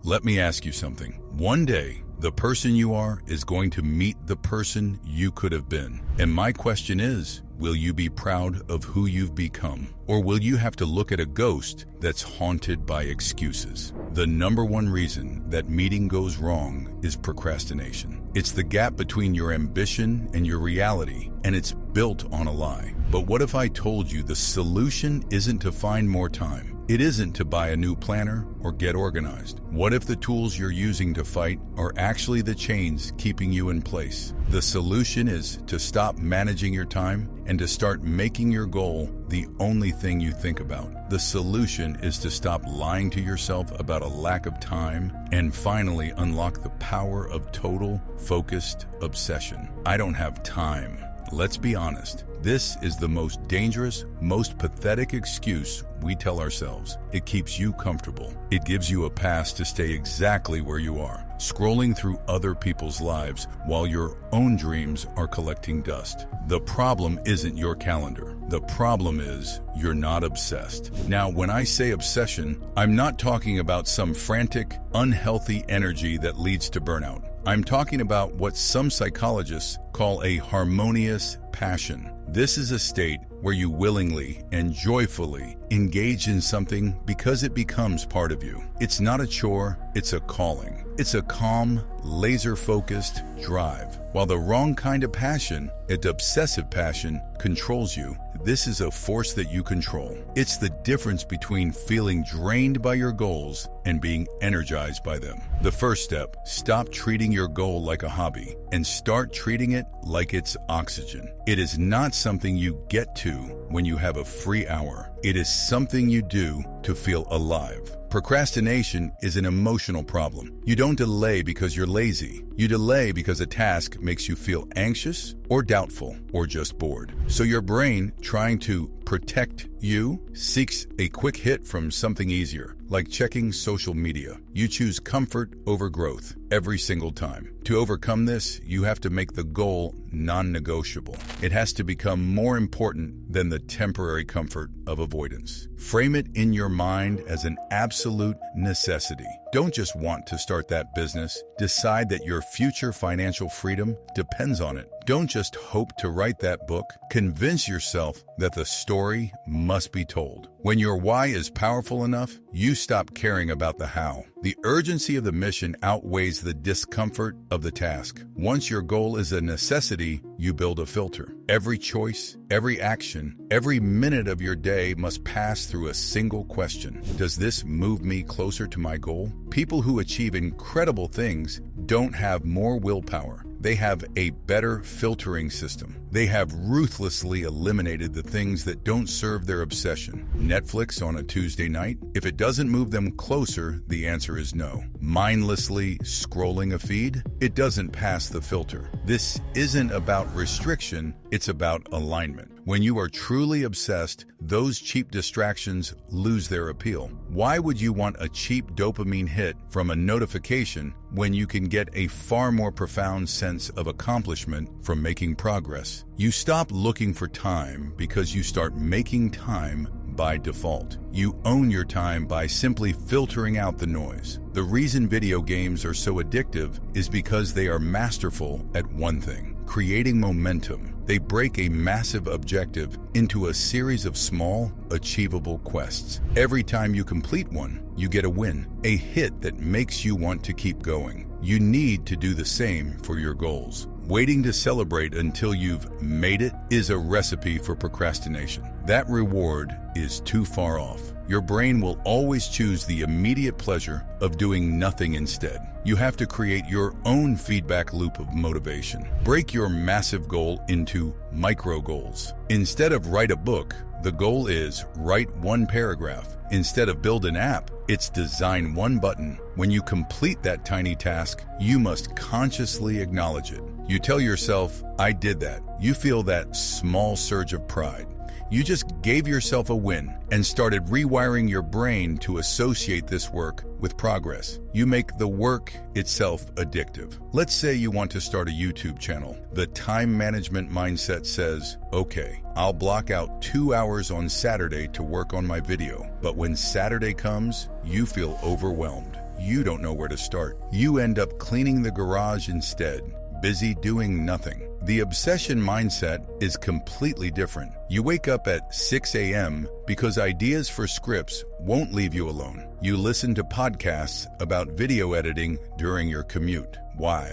Let me ask you something. One day, the person you are is going to meet the person you could have been. And my question is, will you be proud of who you've become? Or will you have to look at a ghost that's haunted by excuses? The number one reason that meeting goes wrong is procrastination. It's the gap between your ambition and your reality, and it's built on a lie. But what if I told you the solution isn't to find more time? It isn't to buy a new planner or get organized. What if the tools you're using to fight are actually the chains keeping you in place? The solution is to stop managing your time and to start making your goal the only thing you think about. The solution is to stop lying to yourself about a lack of time and finally unlock the power of total, focused obsession. I don't have time. Let's be honest. This is the most dangerous, most pathetic excuse we tell ourselves. It keeps you comfortable. It gives you a pass to stay exactly where you are, scrolling through other people's lives while your own dreams are collecting dust. The problem isn't your calendar. The problem is you're not obsessed. Now, when I say obsession, I'm not talking about some frantic, unhealthy energy that leads to burnout. I'm talking about what some psychologists call a harmonious passion. This is a state where you willingly and joyfully engage in something because it becomes part of you. It's not a chore, it's a calling. It's a calm, laser-focused drive. While the wrong kind of passion, an obsessive passion, controls you, this is a force that you control. It's the difference between feeling drained by your goals and being energized by them. The first step, stop treating your goal like a hobby and start treating it like it's oxygen. It is not something you get to when you have a free hour. It is something you do to feel alive. Procrastination is an emotional problem. You don't delay because you're lazy. You delay because a task makes you feel anxious or doubtful or just bored. So your brain, trying to protect you, seeks a quick hit from something easier, like checking social media. You choose comfort over growth every single time. To overcome this, you have to make the goal non-negotiable. It has to become more important than the temporary comfort of avoidance. Frame it in your mind as an absolute necessity. Don't just want to start that business. Decide that your future financial freedom depends on it. Don't just hope to write that book. Convince yourself that the story must be told. When your why is powerful enough, you stop caring about the how. The urgency of the mission outweighs the discomfort of the task. Once your goal is a necessity, you build a filter. Every choice, every action, every minute of your day must pass through a single question. Does this move me closer to my goal? People who achieve incredible things don't have more willpower. They have a better filtering system. They have ruthlessly eliminated the things that don't serve their obsession. Netflix on a Tuesday night? If it doesn't move them closer, the answer is no. Mindlessly scrolling a feed? It doesn't pass the filter. This isn't about restriction, it's about alignment. When you are truly obsessed, those cheap distractions lose their appeal. Why would you want a cheap dopamine hit from a notification when you can get a far more profound sense of accomplishment from making progress? You stop looking for time because you start making time by default. You own your time by simply filtering out the noise. The reason video games are so addictive is because they are masterful at one thing: creating momentum. They break a massive objective into a series of small, achievable quests. Every time you complete one, you get a win, a hit that makes you want to keep going. You need to do the same for your goals. Waiting to celebrate until you've made it is a recipe for procrastination. That reward is too far off. Your brain will always choose the immediate pleasure of doing nothing instead. You have to create your own feedback loop of motivation. Break your massive goal into micro goals. Instead of write a book, the goal is write one paragraph. Instead of build an app, it's design one button. When you complete that tiny task, you must consciously acknowledge it. You tell yourself, I did that. You feel that small surge of pride. You just gave yourself a win and started rewiring your brain to associate this work with progress. You make the work itself addictive. Let's say you want to start a YouTube channel. The time management mindset says, okay, I'll block out 2 hours on Saturday to work on my video. But when Saturday comes, you feel overwhelmed. you don't know where to start. You end up cleaning the garage instead, busy doing nothing. The obsession mindset is completely different. You wake up at 6 a.m. because ideas for scripts won't leave you alone. You listen to podcasts about video editing during your commute. Why?